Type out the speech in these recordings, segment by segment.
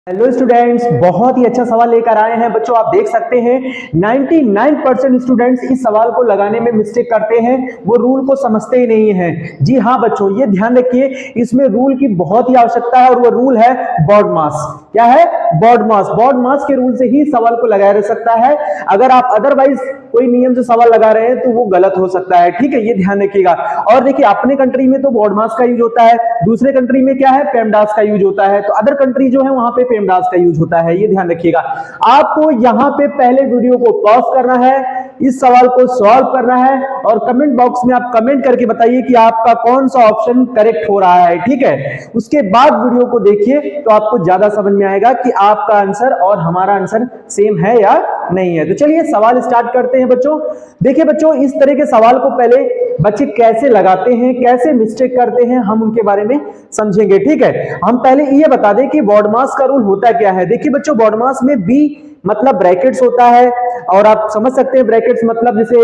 Hello students, बहुत ही अच्छा सवाल लेकर आए हैं बच्चों। आप देख सकते हैं 99% स्टूडेंट्स इस सवाल को लगाने में मिस्टेक करते हैं, वो रूल को समझते ही नहीं हैं। जी हाँ बच्चों, ये ध्यान रखिए, इसमें रूल की बहुत ही आवश्यकता है और वो रूल है बॉड मास। क्या है? बॉड मास। बॉड मास के रूल से ही सवाल को लगाया जा सकता है। अगर आप अदरवाइज कोई नियम से सवाल लगा रहे हैं तो वो गलत हो सकता है। ठीक है, ये ध्यान रखिएगा। और देखिए, अपने कंट्री में तो बॉड मास का यूज होता है, दूसरे कंट्री में क्या है, पेमडास का यूज होता है। तो अदर कंट्री जो है वहां पे पेमडास का यूज होता है, ये ध्यान रखिएगा। आपको यहां पे पहले वीडियो को पॉज करना है, इस सवाल को सॉल्व करना है और कमेंट बॉक्स में आप कमेंट करके बताइए कि आपका कौन सा ऑप्शन करेक्ट हो रहा है। ठीक है, उसके बाद वीडियो को देखिए तो आपको ज्यादा समझ में आएगा कि आपका आंसर और हमारा आंसर सेम है या नहीं है। तो चलिए सवाल स्टार्ट करते हैं बच्चों। देखिए बच्चों, इस तरह के सवाल को पहले बच्चे कैसे लगाते हैं, कैसे मिस्टेक करते हैं, हम उनके बारे में समझेंगे। ठीक है, हम पहले ये बता दें कि बॉड मास का रूल होता क्या है। देखिए बच्चों, बॉड मास में बी मतलब ब्रैकेट्स होता है, और आप समझ सकते हैं ब्रैकेट्स मतलब जैसे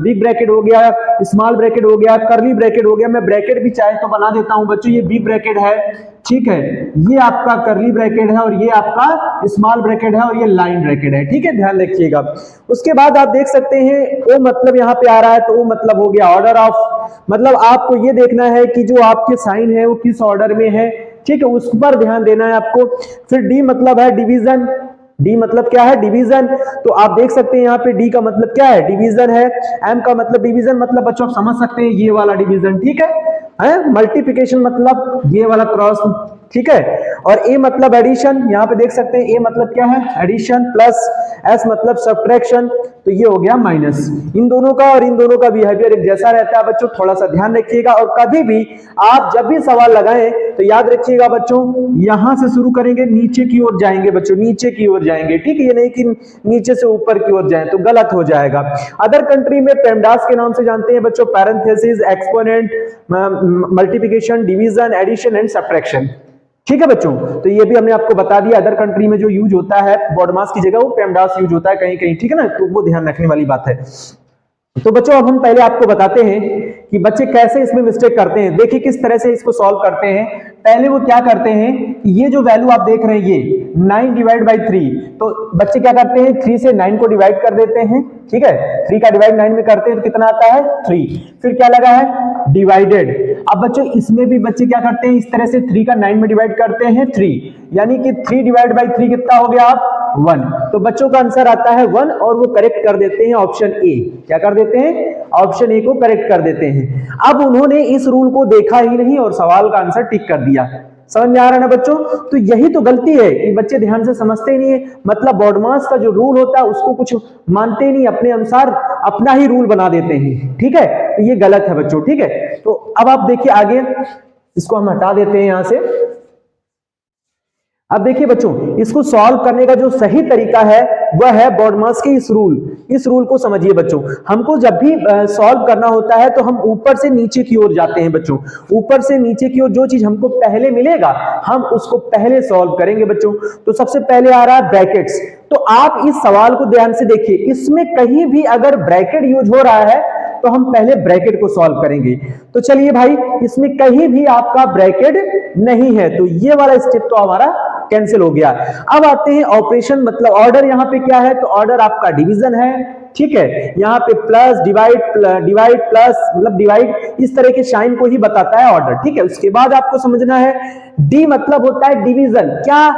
बिग ब्रैकेट हो गया, स्मॉल ब्रैकेट हो गया, कर्ली ब्रैकेट हो गया। मैं ब्रैकेट भी चाहे तो बना देता हूं बच्चों। ये बिग ब्रैकेट है, ठीक है, ये आपका कर्ली ब्रैकेट है और ये आपका स्मॉल ब्रैकेट है और ये लाइन ब्रैकेट है। ठीक है, ध्यान रखिएगा। उसके बाद आप देख सकते हैं ओ मतलब यहाँ पे आ रहा है, तो ओ मतलब हो गया ऑर्डर ऑफ, मतलब आपको ये देखना है कि जो आपके साइन है वो किस ऑर्डर में है। ठीक है, उस पर ध्यान देना है आपको। फिर डी मतलब है डिवीजन। डी मतलब क्या है? डिवीजन। तो आप देख सकते हैं यहाँ पे डी का मतलब क्या है? डिवीजन है। एम का मतलब डिवीजन, मतलब बच्चों आप समझ सकते हैं ये वाला डिवीजन। ठीक है, मल्टीप्लिकेशन मतलब ये वाला क्रॉस। ठीक है, और ए मतलब एडिशन, यहाँ पे देख सकते हैं ए मतलब क्या है? एडिशन। प्लस एस मतलब सब्ट्रैक्शन, तो ये हो गया माइनस। इन दोनों का और इन दोनों का बिहेवियर एक जैसा रहता है बच्चों, थोड़ा सा ध्यान रखिएगा। और कभी भी आप जब भी सवाल लगाएं तो याद रखिएगा बच्चों, यहां से शुरू करेंगे, नीचे की ओर जाएंगे बच्चों, नीचे की ओर जाएंगे। ठीक है, ये नहीं कि नीचे से ऊपर की ओर जाएं तो गलत हो जाएगा। अदर कंट्री में पेमडास के नाम से जानते हैं बच्चों, parenthesis, exponent, multiplication, division, addition and subtraction. ठीक है बच्चों, तो ये भी हमने आपको बता दिया। अदर कंट्री में जो यूज होता है बॉड मास की जगह वो पेमडास यूज होता है कहीं कहीं। ठीक है ना, तो वो ध्यान रखने वाली बात है। तो बच्चों अब हम पहले आपको बताते हैं कि बच्चे कैसे इसमें मिस्टेक करते हैं। देखिए किस तरह से इसको सॉल्व करते हैं। पहले वो क्या करते हैं कि ये जो वैल्यू आप देख रहे हैं ये 9 डिवाइड बाई 3, तो बच्चे क्या करते हैं 3 से 9 को डिवाइड कर देते हैं। ठीक है, 3 का डिवाइड 9 में करते हैं तो कितना आता है? 3। फिर क्या लगा है? डिवाइडेड। अब बच्चों इसमें भी बच्चे क्या करते हैं, इस तरह से 3 का 9 में डिवाइड करते हैं 3, यानी कि 3 डिवाइड बाई 3 कितना हो गया आप? 1। तो बच्चों का आंसर आता है 1 और वो करेक्ट कर देते हैं ऑप्शन ए। क्या कर देते हैं? ऑप्शन ए को करेक्ट कर देते हैं। अब उन्होंने इस रूल को देखा ही नहीं और सवाल का आंसर टिक कर दिया। समझ में आ रहा है ना बच्चों? तो यही तो गलती है कि बच्चे ध्यान से समझते ही नहीं है। मतलब बॉड मास का जो रूल होता है उसको कुछ मानते ही नहीं, अपने अनुसार अपना ही रूल बना देते हैं। ठीक है, तो ये गलत है बच्चों। ठीक है, तो अब आप देखिए आगे, इसको हम हटा देते हैं यहां से। अब देखिए बच्चों, इसको सॉल्व करने का जो सही तरीका है वह है बॉड मास के इस रूल। इस रूल को समझिए बच्चों। हमको जब भी सॉल्व करना होता है तो हम ऊपर से नीचे की ओर जाते हैं बच्चों। ऊपर से नीचे की ओर जो चीज हमको पहले मिलेगा हम उसको पहले सॉल्व करेंगे बच्चों। तो सबसे पहले आ रहा है ब्रैकेट्स। तो आप इस सवाल को ध्यान से देखिए, इसमें कहीं भी अगर ब्रैकेट यूज हो रहा है तो हम पहले ब्रैकेट को सॉल्व करेंगे। तो चलिए भाई, इसमें कहीं भी आपका ब्रैकेट नहीं है तो ये वाला स्टेप तो हमारा कैंसिल हो गया। अब आते हैं ऑपरेशन, मतलब ऑर्डर। यहां पे क्या है? तो ऑर्डर आपका डिवीजन है। ठीक है, यहां पे प्लस डिवाइड, डिवाइड प्लस मतलब डिवाइड, इस तरह के साइन को ही बताता है ऑर्डर। ठीक है, उसके बाद आपको समझना है डी मतलब होता है डिवीजन। क्या?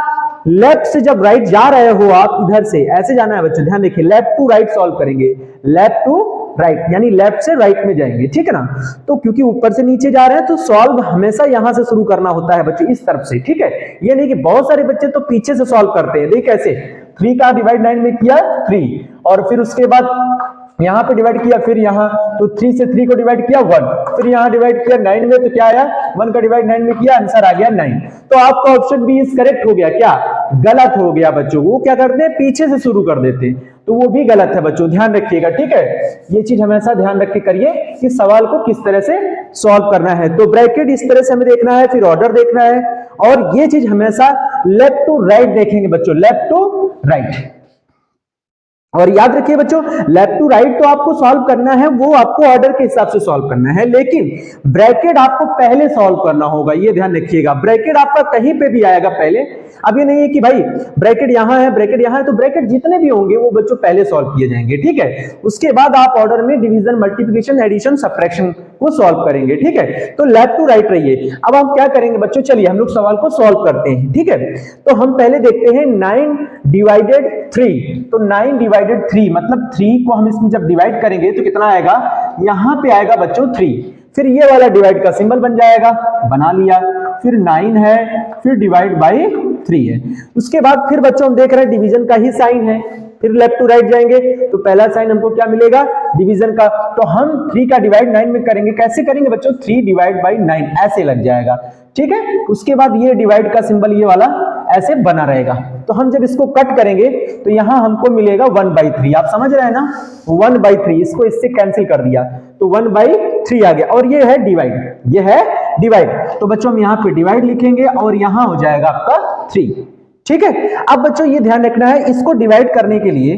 लेफ्ट से जब राइट जा रहे हो आप, इधर से ऐसे जाना है बच्चों, ध्यान देखिए, लेफ्ट टू राइट सॉल्व करेंगे, लेफ्ट टू राइट यानी लेफ्ट से राइट में जाएंगे। ठीक है ना, तो क्योंकि ऊपर से नीचे जा रहे हैं तो सॉल्व हमेशा यहां से शुरू करना होता है बच्चों, इस तरफ से। ठीक है, ये नहीं कि बहुत सारे बच्चे तो पीछे से सॉल्व करते हैं। देखिए कैसे 3 का डिवाइड 9 में किया 3, और फिर उसके बाद यहां पे डिवाइड किया, फिर यहां तो 3 से 3 को डिवाइड किया 1, फिर यहां डिवाइड किया 9 में तो क्या आया? 1 का डिवाइड 9 में किया, आंसर आ गया 9। तो आपका ऑप्शन बी इज करेक्ट हो गया। क्या? गलत हो गया बच्चों। वो क्या करते हैं? पीछे से शुरू कर देते हैं, तो वो भी गलत है बच्चों, ध्यान रखिएगा। ठीक है, ये चीज हमेशा ध्यान रख के करिए कि सवाल को किस तरह से सॉल्व करना है। तो ब्रैकेट इस तरह से हमें देखना है, फिर ऑर्डर देखना है, और ये चीज हमेशा लेफ्ट टू राइट देखेंगे बच्चों, लेफ्ट टू राइट। और याद रखिए बच्चों, लेफ्ट टू राइट तो आपको सॉल्व करना है, वो आपको ऑर्डर के हिसाब से सॉल्व करना है, लेकिन ब्रैकेट आपको पहले सॉल्व करना होगा, ये ध्यान रखिएगा। ब्रैकेट आपका कहीं पे भी आएगा पहले। अब ये नहीं है कि भाई ब्रैकेट यहां है, ब्रैकेट यहां है, तो ब्रैकेट जितने भी होंगे वो बच्चों पहले सॉल्व किए जाएंगे, ठीक है। उसके बाद आप ऑर्डर में डिवीजन, मल्टीप्लिकेशन, एडिशन, सब्ट्रैक्शन को सॉल्व करेंगे, ठीक है। तो लेफ्ट टू राइट रहिए। अब हम क्या करेंगे बच्चों, चलिए हम लोग सवाल को सॉल्व करते हैं, ठीक है। तो हम पहले देखते हैं 9 डिवाइडेड 3। तो 9 डिवाइडेड 3 मतलब 3 को हम इसमें जब डिवाइड करेंगे तो कितना आएगा, यहां पे आएगा बच्चों 3। फिर ये वाला डिवाइड का सिंबल बन जाएगा, बना लिया। फिर 9 है, फिर डिवाइड बाई 3 है। उसके बाद फिर बच्चों हम देख रहे हैं डिवीजन का ही साइन है। फिर लेफ्ट टू राइट जाएंगे तो पहला साइन हमको क्या मिलेगा, डिवीजन का। तो हम 3 का डिवाइड 9 में करेंगे। कैसे करेंगे बच्चों, 3 डिवाइड बाई 9 ऐसे लग जाएगा, ठीक है। उसके बाद ये डिवाइड का सिंबल ये वाला ऐसे बना रहेगा। तो हम जब इसको कट करेंगे तो यहां हमको मिलेगा 1/3। आप समझ रहे हैं ना, 1/3। इसको इससे कैंसिल कर दिया तो 1/3 आ गया। और ये है डिवाइड, ये है डिवाइड। तो बच्चों हम यहां पे डिवाइड लिखेंगे और यहां हो जाएगा आपका 3, ठीक है। अब बच्चों ये ध्यान रखना है, इसको डिवाइड करने के लिए,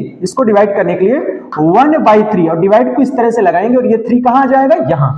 1/3 और डिवाइड को इस तरह से लगाएंगे और ये 3 कहां आ जाएगा, यहां।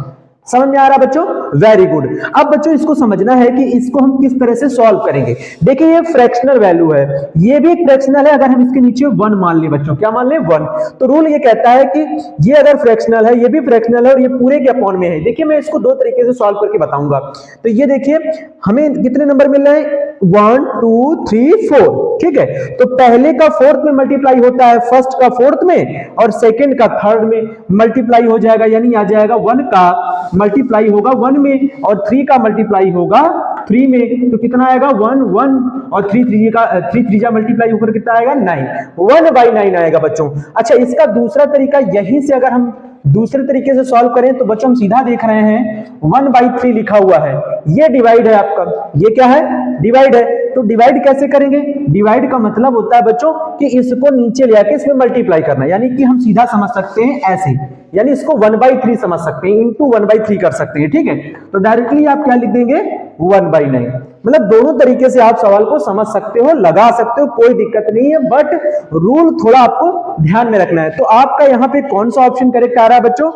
समझ में आ रहा बच्चों, वेरी गुड। अब बच्चों इसको समझना है कि इसको हम किस तरह से सॉल्व करेंगे। देखिए ये फ्रैक्शनल वैल्यू है, ये भी एक फ्रैक्शनल है। अगर हम इसके नीचे 1 मान ले बच्चों, क्या मान ले, 1, तो रूल ये कहता है कि ये अगर फ्रैक्शनल है, ये भी फ्रैक्शनल है और ये पूरे के अपॉन में है। देखिए मैं इसको 2 तरीके से सॉल्व करके बताऊंगा। तो ये देखिए हमें कितने नंबर मिल रहे हैं, 1 2 3 4, ठीक है। तो पहले का 4th में मल्टीप्लाई होता है, फर्स्ट का 4th में, और सेकंड का 3rd में मल्टीप्लाई हो जाएगा, यानी आ जाएगा 1 का मल्टीप्लाई होगा 1 में और 3 का मल्टीप्लाई होगा 3 में। तो कितना आएगा, 1 1 और 3 3 जा मल्टीप्लाई होकर कितना आएगा, 9, 1/9 आएगा बच्चों। अच्छा, इसका दूसरा तरीका, यहीं से अगर हम दूसरे तरीके से सॉल्व करें तो बच्चों हम सीधा देख रहे हैं 1/3 लिखा हुआ है, ये डिवाइड है आपका, ये क्या है, डिवाइड है। तो डिवाइड कैसे करेंगे, डिवाइड का मतलब होता है बच्चों कि इसको नीचे ले आके इसमें मल्टीप्लाई करना, यानी कि हम सीधा समझ सकते हैं ऐसे, यानी इसको 1/3 समझ सकते हैं, इंटू 1/3 कर सकते हैं, ठीक है। तो डायरेक्टली आप क्या लिख देंगे, 1/9। मतलब दोनों तरीके से आप सवाल को समझ सकते हो, लगा सकते हो, कोई दिक्कत नहीं है, बट रूल थोड़ा आपको ध्यान में रखना है। तो आपका यहां पे कौन सा ऑप्शन करेक्ट आ रहा है बच्चों,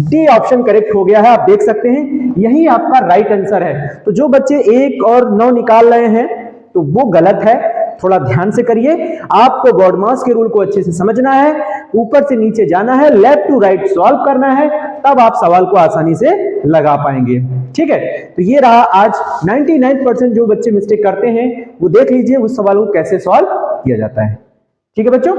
डी ऑप्शन करेक्ट हो गया है। आप देख सकते हैं यही आपका राइट आंसर है। तो जो बच्चे 1 और 9 निकाल रहे हैं तो वो गलत है, थोड़ा ध्यान से करिए। आपको गॉडमास के रूल को अच्छे से समझना है, ऊपर से नीचे जाना है, लेफ्ट टू राइट सॉल्व करना है, तब आप सवाल को आसानी से लगा पाएंगे, ठीक है। तो ये रहा आज 99% जो बच्चे मिस्टेक करते हैं वो देख लीजिए उस सवाल को कैसे सॉल्व किया जाता है, ठीक है बच्चों।